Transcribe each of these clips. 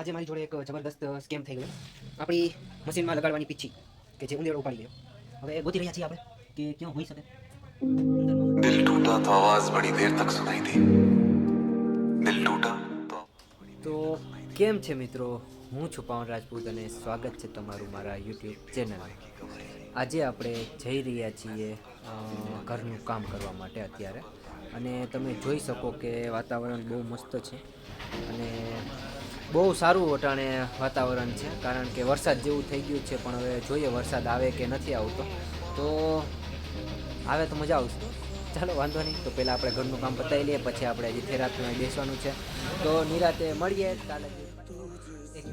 આજે મારી જોડે એક જબરદસ્ત સ્કેમ થઈ ગયો. આપણી મશીનમાં લગાડવાની પીછી કે જે ઉંદેડો ઉપાડી ગયો. હવે ગોતી રહ્યા છીએ આપણે કે ક્યાં હોઈ શકે. दिल टूटा तो आवाज बड़ी देर तक सुनाई दी. दिल टूटा તો કેમ છે મિત્રો, હું છું પવન રાજપૂત અને સ્વાગત છે તમારું મારા યુટ્યુબ ચેનલ. આજે આપણે જઈ રહ્યા છીએ ઘરનું કામ કરવા માટે અત્યારે, અને તમે જોઈ શકો કે વાતાવરણ બહુ મસ્ત છે અને બહુ સારું અટાણે વાતાવરણ છે, કારણ કે વરસાદ જેવું થઈ ગયું છે. પણ હવે જોઈએ વરસાદ આવે કે નથી આવતો. તો આવે તો મજા આવશે. ચાલો વાંધો નહીં, તો પહેલાં આપણે ઘરનું કામ પતાવી લઈએ, પછી આપણે હજી થેરાપીમાં બેસવાનું છે. તો નિરાતે મળીએ કાલે. એક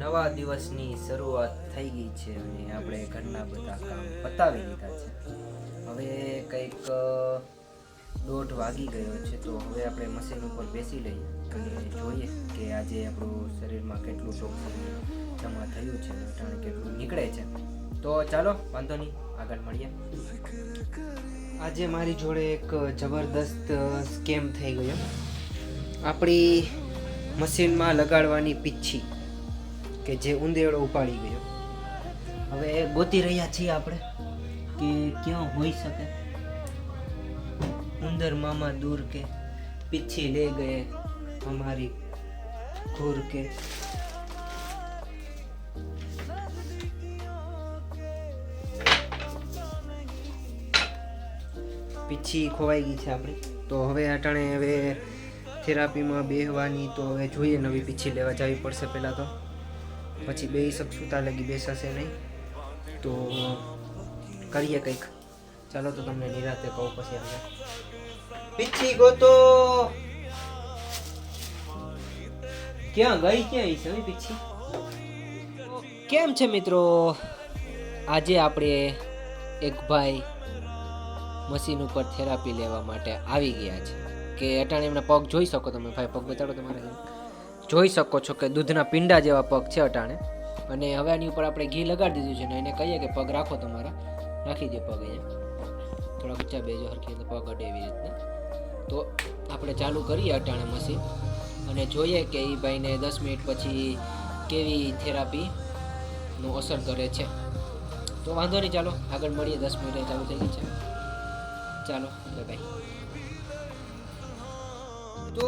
નવા દિવસની શરૂઆત થઈ ગઈ છે અને આપણે ઘરના બધા કામ પતાવી લીધા છે. હવે કંઈક 1:30 વાગી ગયો છે. તો હવે આપણે મશીન ઉપર બેસી લઈએ અને જોઈએ કે આજે આપણું શરીરમાં કેટલું ટોક્સિન જમા થયું છે અને કેટલું નીકળે છે. તો ચાલો વાંધો નહીં, આગળ મળીએ. આજે મારી જોડે એક જબરદસ્ત સ્કેમ થઈ ગયો. આપણી મશીનમાં લગાડવાની પીછી કે જે ઉંદેડો ઉપાડી ગયો. હવે ગોતી રહ્યા છીએ આપણે કે ક્યાં હોઈ શકે. ઉંદર મામા દૂર કે પીછી ले गए हमारी घूर के. પીછી ખોવાઈ ગઈ છે આપણી. તો હવે અટાણે હવે થેરાપીમાં બેસવાની, તો હવે જોઈએ નવી પીછી લેવા જવી પડશે પહેલાં. તો પછી બે શકશું ત્યાં લગી બેસાશે નહીં. તો કરીએ કંઈક. ચાલો તો તમને નિરાતે કહું પછી આગળ. પીછી ગોતો. ક્યાં ગઈ, ક્યાં છે પીછી? કેમ છે મિત્રો, આજે આપણે એક ભાઈ મશીન ઉપર થેરાપી લેવા માટે આવી ગયા છે. કે અટાણે એમના પગ જોઈ શકો તમે. ભાઈ પગ બતાડો તમારે. જોઈ શકો છો કે દૂધના પિંડા જેવા પગ છે અટાણે. અને હવે આની ઉપર આપણે ઘી લગાડી દીધું છે ને એને કહીએ કે પગ રાખો તમારા, રાખી દે પગ અહીંયા. થોડા ઊંચા બેજો હરખી રીતે પગ અડે એવી રીતના. તો આપણે ચાલુ કરીએ અટાણે મશીન અને જોઈએ કે એ ભાઈને 10 મિનિટ પછી કેવી થેરાપીનો અસર કરે છે. તો વાંધો નહીં, ચાલો આગળ મળીએ. 10 મિનિટ ચાલુ થઈ ગઈ છે. ચાલો બાય બાય. તો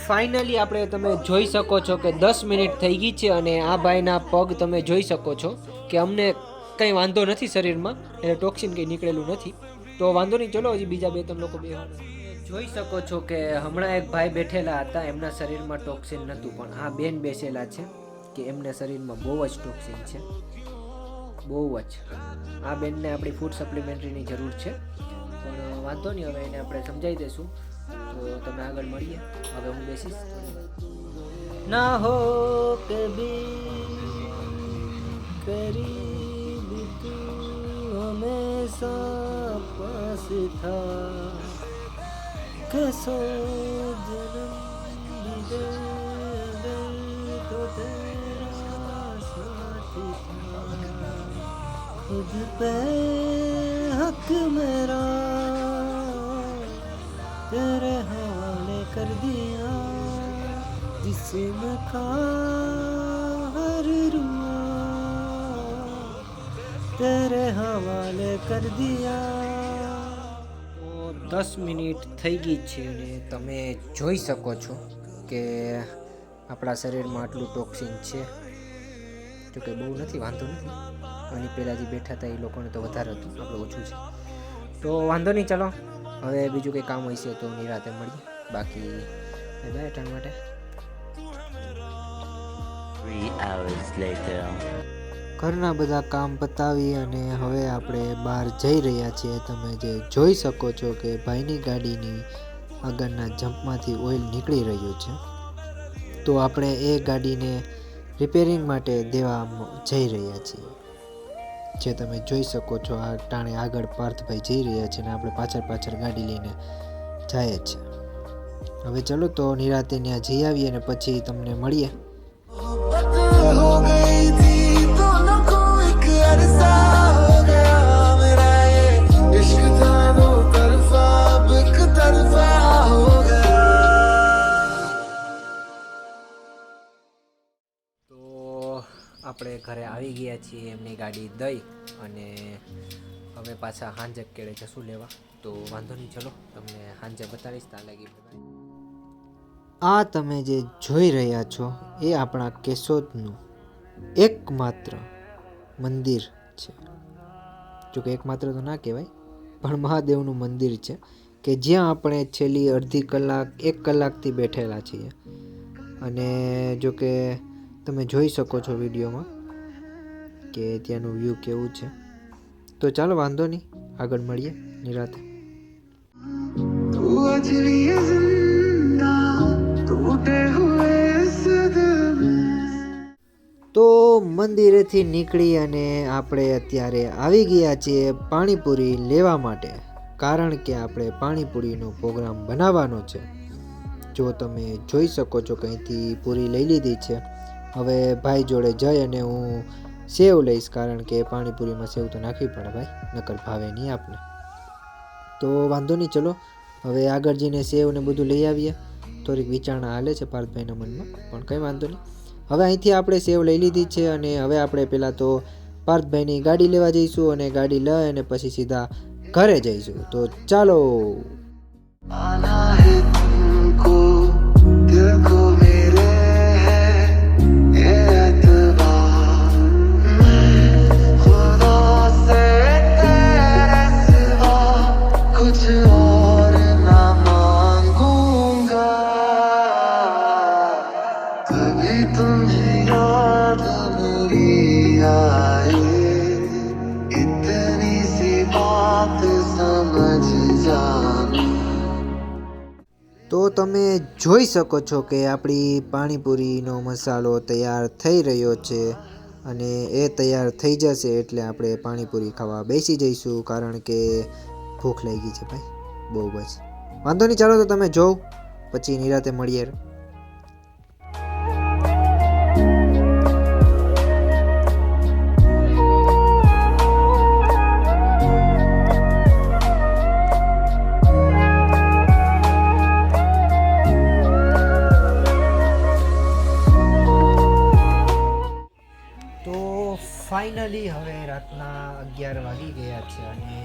ફાઇનલી આપણે તમે જોઈ શકો છો કે 10 મિનિટ થઈ ગઈ છે અને આ ભાઈના પગ તમે જોઈ શકો છો કે અમને કંઈ વાંધો નથી શરીરમાં, એટલે ટોક્સિન કંઈ નીકળેલું નથી. તો વાંધો નહીં, ચલો હજી બીજા 2-3 લોકો બે જોઈ શકો છો કે હમણાં એક ભાઈ બેઠેલા હતા, એમના શરીરમાં ટોક્સિન નહોતું, પણ આ બેન બેસેલા છે કે એમના શરીરમાં બહુ જ ટોક્સિન છે, બહુ જ. આ બેનને આપણી ફૂડ સપ્લિમેન્ટરીની જરૂર છે, પણ વાંધો નહીં, હવે એને આપણે સમજાવી દઈશું. તો તમે આગળ મળીએ. હવે હું બેસીશ. ના હો કભી કરીબ તું હમેશા પાસ થા કસો જન્મ બીતે તો તેરા સાથી થા ખુદ પે हक मेरा तेरे हवाले कर दिया जिसम का हर रुआ तेरे हवाले कर दिया. તો 10 મિનિટ થઈ ગઈ છે અને તમે જોઈ શકો છો કે આપણા શરીરમાં આટલું ટોક્સિન છે. જોકે બહુ નથી, વાંધો નથી. આની પહેલાં જે બેઠા હતા એ લોકોને તો વધારે હતું, આપણે ઓછું છે. તો વાંધો નહીં, ચાલો હવે બીજું કંઈ કામ હોય છે તો નિરાતે મળીએ. બાકી બાય ટાઈમ માટે. 3 hours later. ઘરના બધા કામ પતાવી અને હવે આપણે બહાર જઈ રહ્યા છીએ. તમે જે જોઈ શકો છો કે ભાઈની ગાડીની આગળના જમ્પમાંથી ઓઇલ નીકળી રહ્યું છે. તો આપણે એ ગાડીને રિપેરિંગ માટે દેવા જઈ રહ્યા છીએ. જે તમે જોઈ શકો છો આ ટાણે આગળ પાર્થભાઈ જઈ રહ્યા છે અને આપણે પાછળ ગાડી લઈને જાય છે. હવે ચલો તો નિરાતે ત્યાં જઈ આવીએ અને પછી તમને મળીએ. આપણે ઘરે આવી ગયા છીએ એમની ગાડી દઈ અને હવે પાછા હાંજે કેળે જશું લેવા. તો વાંધો નહીં, ચલો તમને હાંજે બતાડીશ. ત્યાં લાગી આ તમે જે જોઈ રહ્યા છો એ આપણા કેશોદનું એકમાત્ર મંદિર છે. જોકે એકમાત્ર તો ના કહેવાય, પણ મહાદેવનું મંદિર છે કે જ્યાં આપણે છેલ્લી અડધી કલાક 1 કલાકથી બેઠેલા છીએ. અને જો કે તમે જોઈ શકો છો વિડીયોમાં કે ત્યાંનું વ્યૂ કેવું છે. તો ચાલો વાંધો નહીં, આગળ મળીએ નિરાતે. તો મંદિરેથી નીકળી અને આપણે અત્યારે આવી ગયા છીએ પાણીપુરી લેવા માટે, કારણ કે આપણે પાણીપુરીનો પ્રોગ્રામ બનાવવાનો છે. જો તમે જોઈ શકો છો કે અહીંથી પૂરી લઈ લીધી છે. હવે ભાઈ જોડે જઈ અને હું સેવ લઈશ, કારણ કે પાણીપુરીમાં સેવ તો નાખવી પડે ભાઈ, નકર ભાવે નહીં આપને. તો વાંધો નહીં, ચલો હવે આગળ જઈને સેવ ને બધું લઈ આવીએ. થોડીક વિચારણા હાલે છે પાર્થભાઈના મનમાં, પણ કંઈ વાંધો નહીં. હવે અહીંથી આપણે સેવ લઈ લીધી છે અને હવે આપણે પહેલાં તો પાર્થભાઈની ગાડી લેવા જઈશું અને ગાડી લઈ અને પછી સીધા ઘરે જઈશું. તો ચાલો. તો તમે જોઈ શકો છો કે આપણી પાણીપુરીનો મસાલો તૈયાર થઈ રહ્યો છે અને એ તૈયાર થઈ જશે એટલે આપણે પાણીપુરી ખાવા બેસી જઈશું, કારણ કે ભૂખ લાગી છે ભાઈ બહુ જ. વાંધો નહીં, ચાલો તો તમે જોવ, પછી નિરાતે મળીએ. ફાઇનલી હવે રાતના 11 વાગી ગયા છે અને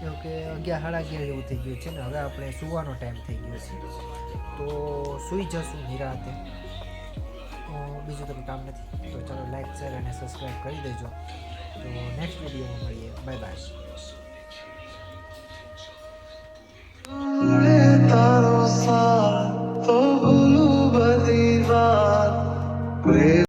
એવું કે 11 સાડા 11 જેવું થઈ ગયું છે ને હવે આપણે સૂવાનો ટાઈમ થઈ ગયો છે. તો સૂઈ જશું નિરાતે, બીજું તો કંઈ કામ નથી. તો ચાલો લાઈક શેર અને સબસ્ક્રાઈબ કરી દેજો. તો નેક્સ્ટ વિડીયોમાં મળીએ. Bye bye.